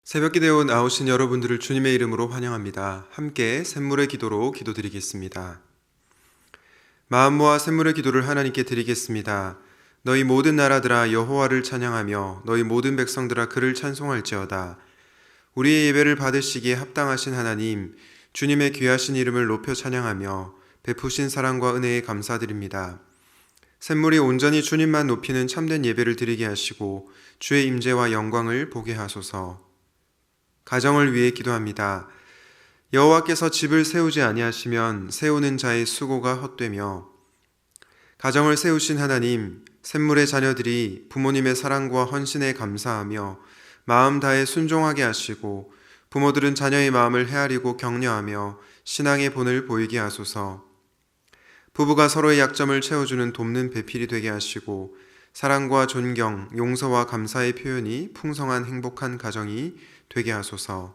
새벽기도에 나오신 여러분들을 주님의 이름으로 환영합니다. 함께 샘물의 기도로 기도드리겠습니다. 마음 모아 샘물의 기도를 하나님께 드리겠습니다. 너희 모든 나라들아 여호와를 찬양하며 너희 모든 백성들아 그를 찬송할지어다. 우리의 예배를 받으시기에 합당하신 하나님, 주님의 귀하신 이름을 높여 찬양하며 베푸신 사랑과 은혜에 감사드립니다. 샘물이 온전히 주님만 높이는 참된 예배를 드리게 하시고 주의 임재와 영광을 보게 하소서. 가정을 위해 기도합니다. 여호와께서 집을 세우지 아니하시면 세우는 자의 수고가 헛되며, 가정을 세우신 하나님, 샘물의 자녀들이 부모님의 사랑과 헌신에 감사하며 마음 다해 순종하게 하시고 부모들은 자녀의 마음을 헤아리고 격려하며 신앙의 본을 보이게 하소서. 부부가 서로의 약점을 채워주는 돕는 배필이 되게 하시고 사랑과 존경, 용서와 감사의 표현이 풍성한 행복한 가정이 되게 하소서.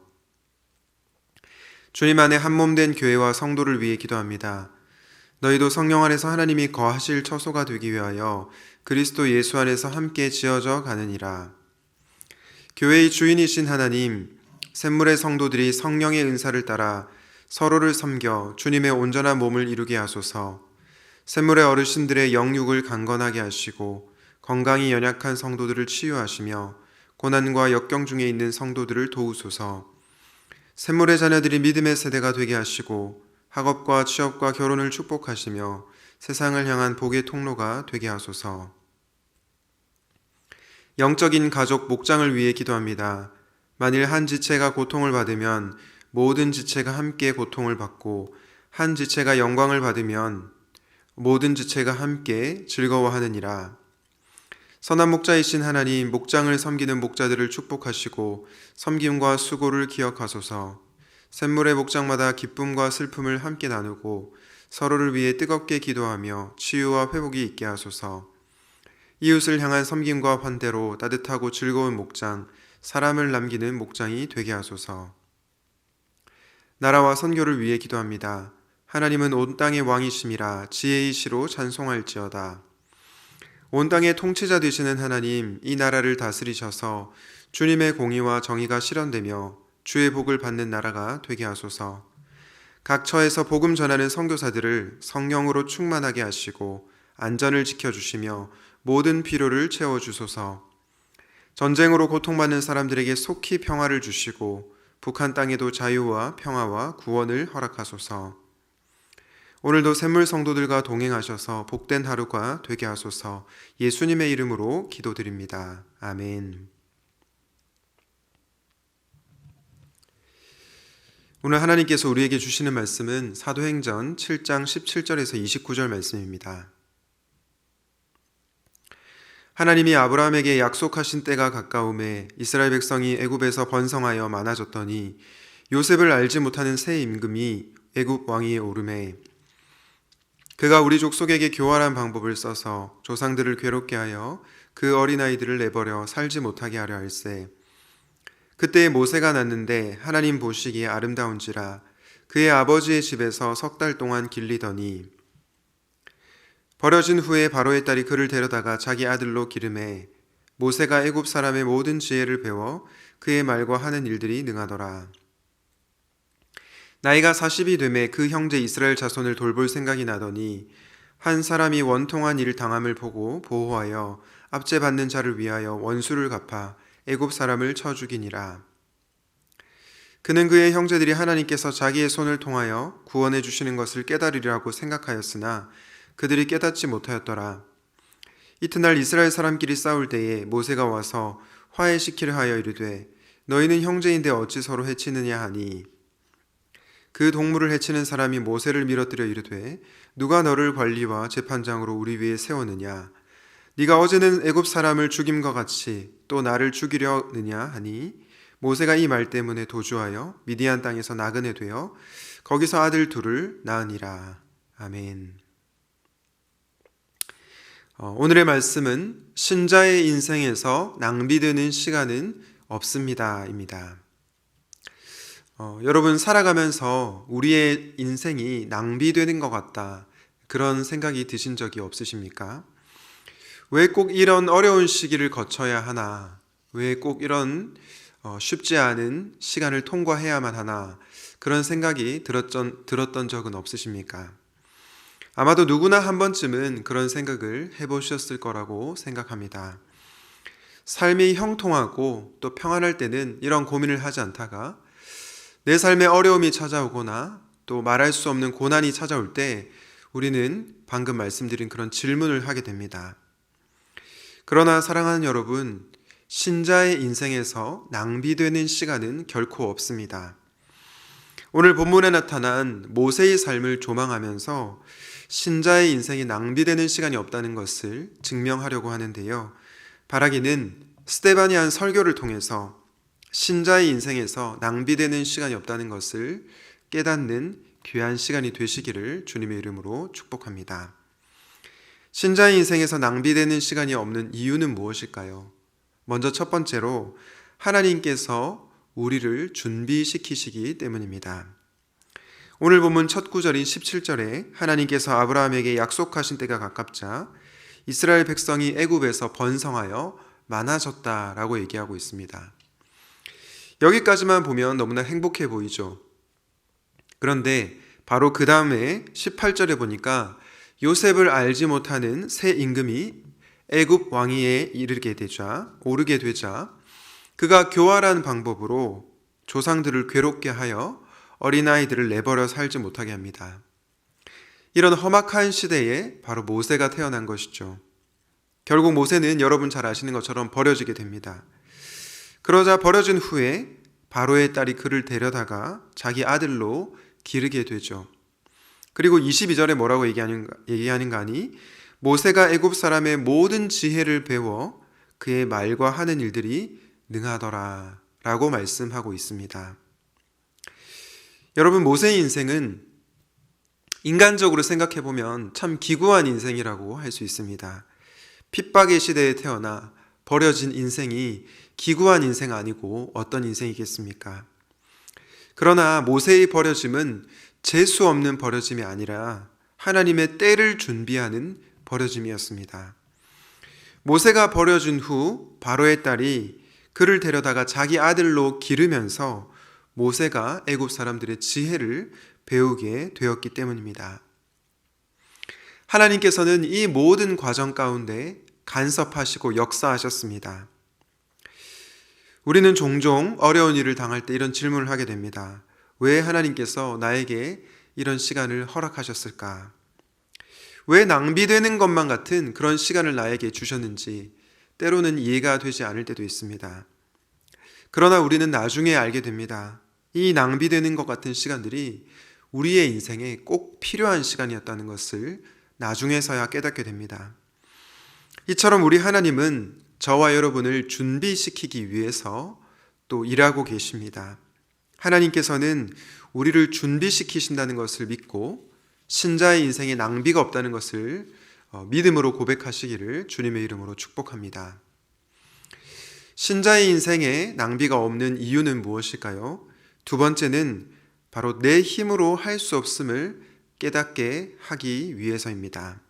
주님 안에 한몸된 교회와 성도를 위해 기도합니다. 너희도 성령 안에서 하나님이 거하실 처소가 되기 위하여 그리스도 예수 안에서 함께 지어져 가느니라. 교회의 주인이신 하나님, 샘물의 성도들이 성령의 은사를 따라 서로를 섬겨 주님의 온전한 몸을 이루게 하소서. 샘물의 어르신들의 영육을 강건하게 하시고 건강이 연약한 성도들을 치유하시며 고난과 역경 중에 있는 성도들을 도우소서. 샘물의 자녀들이 믿음의 세대가 되게 하시고 학업과 취업과 결혼을 축복하시며 세상을 향한 복의 통로가 되게 하소서. 영적인 가족 목장을 위해 기도합니다. 만일 한 지체가 고통을 받으면 모든 지체가 함께 고통을 받고 한 지체가 영광을 받으면 모든 지체가 함께 즐거워하느니라. 선한 목자이신 하나님, 목장을 섬기는 목자들을 축복하시고 섬김과 수고를 기억하소서. 샘물의 목장마다 기쁨과 슬픔을 함께 나누고 서로를 위해 뜨겁게 기도하며 치유와 회복이 있게 하소서. 이웃을 향한 섬김과 환대로 따뜻하고 즐거운 목장, 사람을 남기는 목장이 되게 하소서. 나라와 선교를 위해 기도합니다. 하나님은 온 땅의 왕이심이라 지혜이시로 찬송할지어다. 온 땅의 통치자 되시는 하나님, 이 나라를 다스리셔서 주님의 공의와 정의가 실현되며 주의 복을 받는 나라가 되게 하소서. 각 처에서 복음 전하는 선교사들을 성령으로 충만하게 하시고 안전을 지켜주시며 모든 필요를 채워주소서. 전쟁으로 고통받는 사람들에게 속히 평화를 주시고 북한 땅에도 자유와 평화와 구원을 허락하소서. 오늘도 샘물 성도들과 동행하셔서 복된 하루가 되게 하소서. 예수님의 이름으로 기도드립니다. 아멘. 오늘 하나님께서 우리에게 주시는 말씀은 사도행전 7장 17절에서 29절 말씀입니다. 하나님이 아브라함에게 약속하신 때가 가까움에 이스라엘 백성이 애굽에서 번성하여 많아졌더니 요셉을 알지 못하는 새 임금이 애굽 왕위에 오르매 그가 우리 족속에게 교활한 방법을 써서 조상들을 괴롭게 하여 그 어린아이들을 내버려 살지 못하게 하려 할세. 그때에 모세가 났는데 하나님 보시기에 아름다운지라 그의 아버지의 집에서 3달 동안 길리더니 버려진 후에 바로의 딸이 그를 데려다가 자기 아들로 기르매 모세가 애굽 사람의 모든 지혜를 배워 그의 말과 하는 일들이 능하더라. 나이가 40이 되매 그 형제 이스라엘 자손을 돌볼 생각이 나더니 한 사람이 원통한 일을 당함을 보고 보호하여 압제받는 자를 위하여 원수를 갚아 애굽 사람을 쳐 죽이니라. 그는 그의 형제들이 하나님께서 자기의 손을 통하여 구원해 주시는 것을 깨달으리라고 생각하였으나 그들이 깨닫지 못하였더라. 이튿날 이스라엘 사람끼리 싸울 때에 모세가 와서 화해시키려 하여 이르되 너희는 형제인데 어찌 서로 해치느냐 하니 그 동물을 해치는 사람이 모세를 밀어뜨려 이르되 누가 너를 관리와 재판장으로 우리 위에 세웠느냐? 네가 어제는 애굽 사람을 죽임과 같이 또 나를 죽이려느냐 하니 모세가 이 말 때문에 도주하여 미디안 땅에서 나그네 되어 거기서 아들 둘을 낳으니라. 아멘. 오늘의 말씀은 신자의 인생에서 낭비되는 시간은 없습니다입니다. 여러분 살아가면서 우리의 인생이 낭비되는 것 같다 그런 생각이 드신 적이 없으십니까? 왜 꼭 이런 어려운 시기를 거쳐야 하나? 왜 꼭 이런 쉽지 않은 시간을 통과해야만 하나 그런 생각이 들었던 적은 없으십니까? 아마도 누구나 한 번쯤은 그런 생각을 해보셨을 거라고 생각합니다. 삶이 형통하고 또 평안할 때는 이런 고민을 하지 않다가 내 삶에 어려움이 찾아오거나 또 말할 수 없는 고난이 찾아올 때 우리는 방금 말씀드린 그런 질문을 하게 됩니다. 그러나 사랑하는 여러분, 신자의 인생에서 낭비되는 시간은 결코 없습니다. 오늘 본문에 나타난 모세의 삶을 조망하면서 신자의 인생이 낭비되는 시간이 없다는 것을 증명하려고 하는데요. 바라기는 스데반이 한 설교를 통해서 신자의 인생에서 낭비되는 시간이 없다는 것을 깨닫는 귀한 시간이 되시기를 주님의 이름으로 축복합니다. 신자의 인생에서 낭비되는 시간이 없는 이유는 무엇일까요? 먼저 첫 번째로 하나님께서 우리를 준비시키시기 때문입니다. 오늘 본문 첫 구절인 17절에 하나님께서 아브라함에게 약속하신 때가 가깝자 이스라엘 백성이 애굽에서 번성하여 많아졌다라고 얘기하고 있습니다. 여기까지만 보면 너무나 행복해 보이죠. 그런데 바로 그 다음에 18절에 보니까 요셉을 알지 못하는 새 임금이 애굽 왕위에 오르게 되자 그가 교활한 방법으로 조상들을 괴롭게 하여 어린아이들을 내버려 살지 못하게 합니다. 이런 험악한 시대에 바로 모세가 태어난 것이죠. 결국 모세는 여러분 잘 아시는 것처럼 버려지게 됩니다. 그러자 버려진 후에 바로의 딸이 그를 데려다가 자기 아들로 기르게 되죠. 그리고 22절에 뭐라고 얘기하는가 하니 모세가 애굽 사람의 모든 지혜를 배워 그의 말과 하는 일들이 능하더라 라고 말씀하고 있습니다. 여러분, 모세의 인생은 인간적으로 생각해보면 참 기구한 인생이라고 할 수 있습니다. 핍박의 시대에 태어나 버려진 인생이 기구한 인생 아니고 어떤 인생이겠습니까? 그러나 모세의 버려짐은 재수 없는 버려짐이 아니라 하나님의 때를 준비하는 버려짐이었습니다. 모세가 버려진 후 바로의 딸이 그를 데려다가 자기 아들로 기르면서 모세가 애굽 사람들의 지혜를 배우게 되었기 때문입니다. 하나님께서는 이 모든 과정 가운데 간섭하시고 역사하셨습니다. 우리는 종종 어려운 일을 당할 때 이런 질문을 하게 됩니다. 왜 하나님께서 나에게 이런 시간을 허락하셨을까? 왜 낭비되는 것만 같은 그런 시간을 나에게 주셨는지 때로는 이해가 되지 않을 때도 있습니다. 그러나 우리는 나중에 알게 됩니다. 이 낭비되는 것 같은 시간들이 우리의 인생에 꼭 필요한 시간이었다는 것을 나중에서야 깨닫게 됩니다. 이처럼 우리 하나님은 저와 여러분을 준비시키기 위해서 또 일하고 계십니다. 하나님께서는 우리를 준비시키신다는 것을 믿고 신자의 인생에 낭비가 없다는 것을 믿음으로 고백하시기를 주님의 이름으로 축복합니다. 신자의 인생에 낭비가 없는 이유는 무엇일까요? 두 번째는 바로 내 힘으로 할 수 없음을 깨닫게 하기 위해서입니다.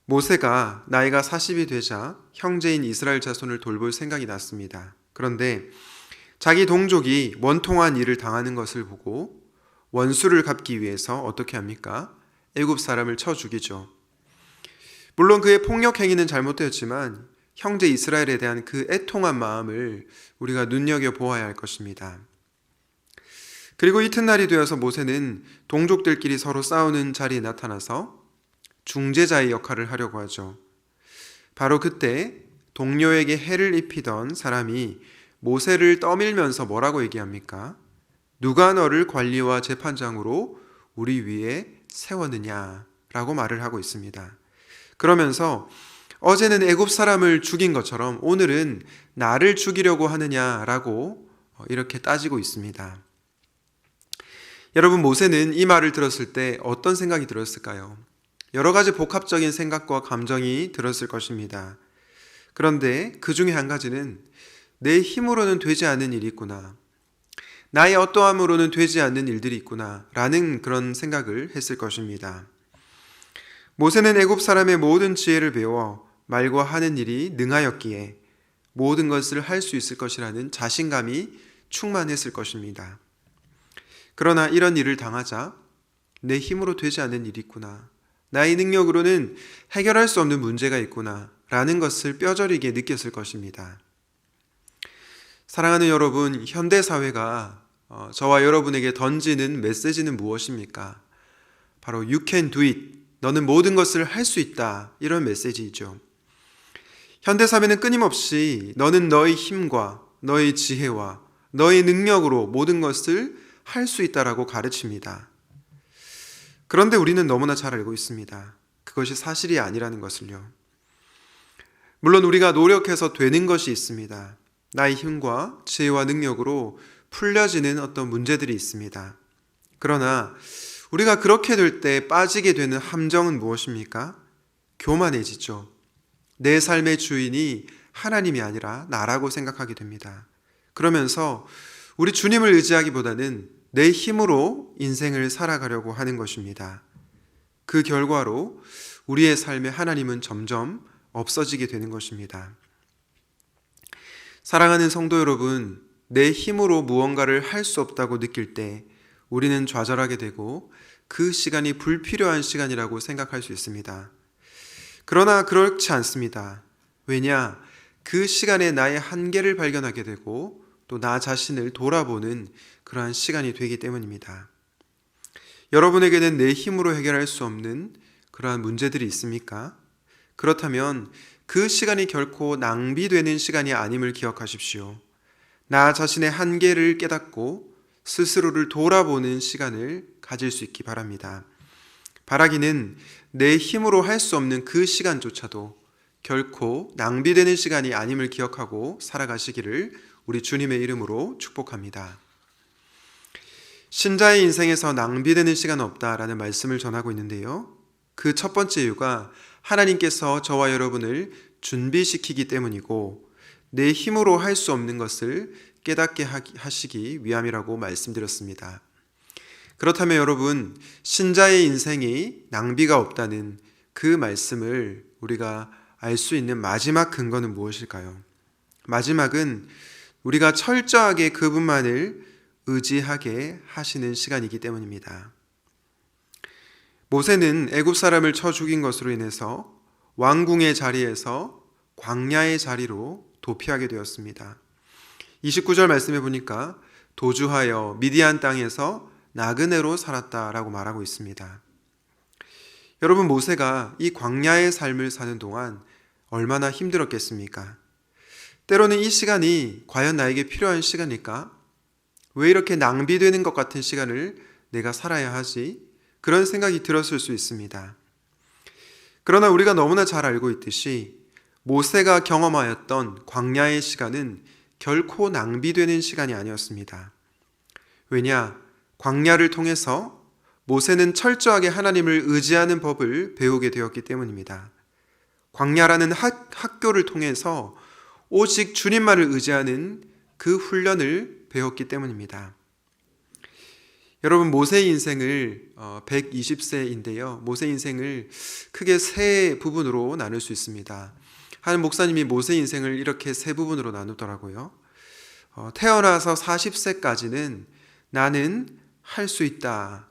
모세가 나이가 40이 되자 형제인 이스라엘 자손을 돌볼 생각이 났습니다. 그런데 자기 동족이 원통한 일을 당하는 것을 보고 원수를 갚기 위해서 어떻게 합니까? 애굽 사람을 쳐 죽이죠. 물론 그의 폭력 행위는 잘못되었지만 형제 이스라엘에 대한 그 애통한 마음을 우리가 눈여겨보아야 할 것입니다. 그리고 이튿날이 되어서 모세는 동족들끼리 서로 싸우는 자리에 나타나서 중재자의 역할을 하려고 하죠. 바로 그때 동료에게 해를 입히던 사람이 모세를 떠밀면서 뭐라고 얘기합니까? 누가 너를 관리와 재판장으로 우리 위에 세웠느냐라고 말을 하고 있습니다. 그러면서 어제는 애굽 사람을 죽인 것처럼 오늘은 나를 죽이려고 하느냐라고 이렇게 따지고 있습니다. 여러분, 모세는 이 말을 들었을 때 어떤 생각이 들었을까요? 여러 가지 복합적인 생각과 감정이 들었을 것입니다. 그런데 그 중에 한 가지는 내 힘으로는 되지 않는 일이 있구나, 나의 어떠함으로는 되지 않는 일들이 있구나 라는 그런 생각을 했을 것입니다. 모세는 애굽 사람의 모든 지혜를 배워 말과 하는 일이 능하였기에 모든 것을 할 수 있을 것이라는 자신감이 충만했을 것입니다. 그러나 이런 일을 당하자 내 힘으로 되지 않는 일이 있구나, 나의 능력으로는 해결할 수 없는 문제가 있구나 라는 것을 뼈저리게 느꼈을 것입니다. 사랑하는 여러분, 현대사회가 저와 여러분에게 던지는 메시지는 무엇입니까? 바로 You can do it, 너는 모든 것을 할 수 있다, 이런 메시지이죠. 현대사회는 끊임없이 너는 너의 힘과 너의 지혜와 너의 능력으로 모든 것을 할 수 있다라고 가르칩니다. 그런데 우리는 너무나 잘 알고 있습니다. 그것이 사실이 아니라는 것을요. 물론 우리가 노력해서 되는 것이 있습니다. 나의 힘과 지혜와 능력으로 풀려지는 어떤 문제들이 있습니다. 그러나 우리가 그렇게 될 때 빠지게 되는 함정은 무엇입니까? 교만해지죠. 내 삶의 주인이 하나님이 아니라 나라고 생각하게 됩니다. 그러면서 우리 주님을 의지하기보다는 내 힘으로 인생을 살아가려고 하는 것입니다. 그 결과로 우리의 삶에 하나님은 점점 없어지게 되는 것입니다. 사랑하는 성도 여러분, 내 힘으로 무언가를 할 수 없다고 느낄 때 우리는 좌절하게 되고 그 시간이 불필요한 시간이라고 생각할 수 있습니다. 그러나 그렇지 않습니다. 왜냐? 그 시간에 나의 한계를 발견하게 되고 또 나 자신을 돌아보는 그러한 시간이 되기 때문입니다. 여러분에게는 내 힘으로 해결할 수 없는 그러한 문제들이 있습니까? 그렇다면 그 시간이 결코 낭비되는 시간이 아님을 기억하십시오. 나 자신의 한계를 깨닫고 스스로를 돌아보는 시간을 가질 수 있기 바랍니다. 바라기는 내 힘으로 할 수 없는 그 시간조차도 결코 낭비되는 시간이 아님을 기억하고 살아가시기를 우리 주님의 이름으로 축복합니다. 신자의 인생에서 낭비되는 시간은 없다라는 말씀을 전하고 있는데요. 그 첫 번째 이유가 하나님께서 저와 여러분을 준비시키기 때문이고 내 힘으로 할 수 없는 것을 깨닫게 하시기 위함이라고 말씀드렸습니다. 그렇다면 여러분, 신자의 인생이 낭비가 없다는 그 말씀을 우리가 알 수 있는 마지막 근거는 무엇일까요? 마지막은 우리가 철저하게 그분만을 의지하게 하시는 시간이기 때문입니다. 모세는 애굽 사람을 쳐 죽인 것으로 인해서 왕궁의 자리에서 광야의 자리로 도피하게 되었습니다. 29절 말씀해 보니까 도주하여 미디안 땅에서 나그네로 살았다라고 말하고 있습니다. 여러분, 모세가 이 광야의 삶을 사는 동안 얼마나 힘들었겠습니까? 때로는 이 시간이 과연 나에게 필요한 시간일까? 왜 이렇게 낭비되는 것 같은 시간을 내가 살아야 하지? 그런 생각이 들었을 수 있습니다. 그러나 우리가 너무나 잘 알고 있듯이 모세가 경험하였던 광야의 시간은 결코 낭비되는 시간이 아니었습니다. 왜냐? 광야를 통해서 모세는 철저하게 하나님을 의지하는 법을 배우게 되었기 때문입니다. 광야라는 학교를 통해서 오직 주님만을 의지하는 그 훈련을 배웠기 때문입니다. 여러분, 모세의 인생을 120세인데요. 모세의 인생을 크게 세 부분으로 나눌 수 있습니다. 한 목사님이 모세의 인생을 이렇게 세 부분으로 나누더라고요. 태어나서 40세까지는 나는 할 수 있다.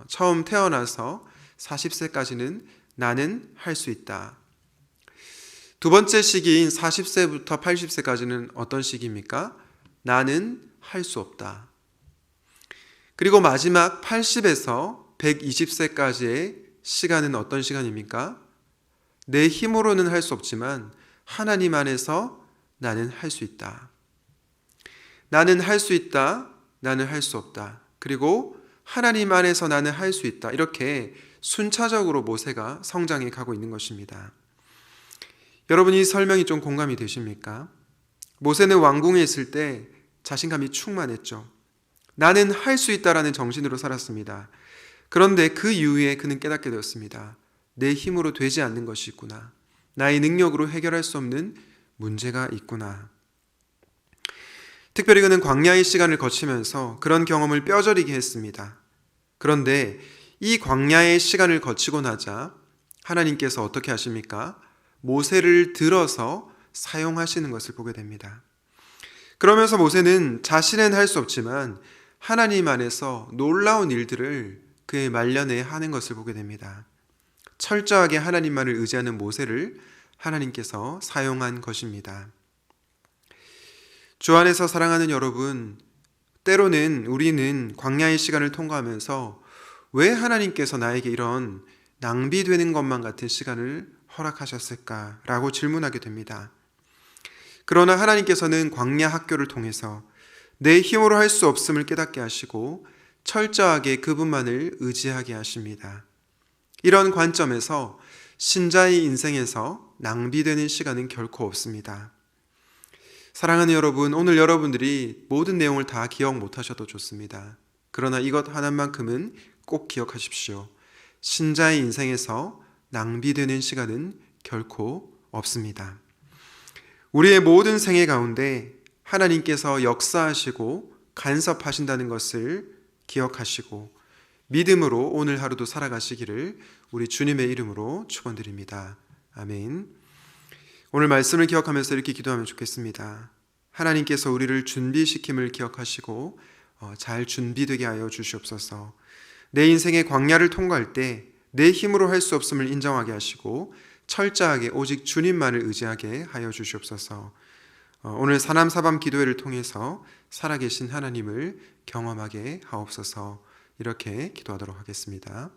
처음 태어나서 40세까지는 나는 할 수 있다. 두 번째 시기인 40세부터 80세까지는 어떤 시기입니까? 나는 할 수 없다. 그리고 마지막 80에서 120세까지의 시간은 어떤 시간입니까? 내 힘으로는 할 수 없지만 하나님 안에서 나는 할 수 있다. 나는 할 수 있다. 나는 할 수 없다. 그리고 하나님 안에서 나는 할 수 있다. 이렇게 순차적으로 모세가 성장해 가고 있는 것입니다. 여러분, 이 설명이 좀 공감이 되십니까? 모세는 왕궁에 있을 때 자신감이 충만했죠. 나는 할 수 있다라는 정신으로 살았습니다. 그런데 그 이후에 그는 깨닫게 되었습니다. 내 힘으로 되지 않는 것이 있구나. 나의 능력으로 해결할 수 없는 문제가 있구나. 특별히 그는 광야의 시간을 거치면서 그런 경험을 뼈저리게 했습니다. 그런데 이 광야의 시간을 거치고 나자 하나님께서 어떻게 하십니까? 모세를 들어서 사용하시는 것을 보게 됩니다. 그러면서 모세는 자신은 할 수 없지만 하나님 안에서 놀라운 일들을 그의 말년에 하는 것을 보게 됩니다. 철저하게 하나님만을 의지하는 모세를 하나님께서 사용한 것입니다. 주 안에서 사랑하는 여러분, 때로는 우리는 광야의 시간을 통과하면서 왜 하나님께서 나에게 이런 낭비되는 것만 같은 시간을 허락하셨을까라고 질문하게 됩니다. 그러나 하나님께서는 광야 학교를 통해서 내 힘으로 할 수 없음을 깨닫게 하시고 철저하게 그분만을 의지하게 하십니다. 이런 관점에서 신자의 인생에서 낭비되는 시간은 결코 없습니다. 사랑하는 여러분, 오늘 여러분들이 모든 내용을 다 기억 못하셔도 좋습니다. 그러나 이것 하나만큼은 꼭 기억하십시오. 신자의 인생에서 낭비되는 시간은 결코 없습니다. 우리의 모든 생애 가운데 하나님께서 역사하시고 간섭하신다는 것을 기억하시고 믿음으로 오늘 하루도 살아가시기를 우리 주님의 이름으로 축원드립니다. 아멘. 오늘 말씀을 기억하면서 이렇게 기도하면 좋겠습니다. 하나님께서 우리를 준비시킴을 기억하시고 잘 준비되게 하여 주시옵소서. 내 인생의 광야를 통과할 때 내 힘으로 할 수 없음을 인정하게 하시고 철저하게 오직 주님만을 의지하게 하여 주시옵소서. 오늘 사남사밤 기도회를 통해서 살아계신 하나님을 경험하게 하옵소서. 이렇게 기도하도록 하겠습니다.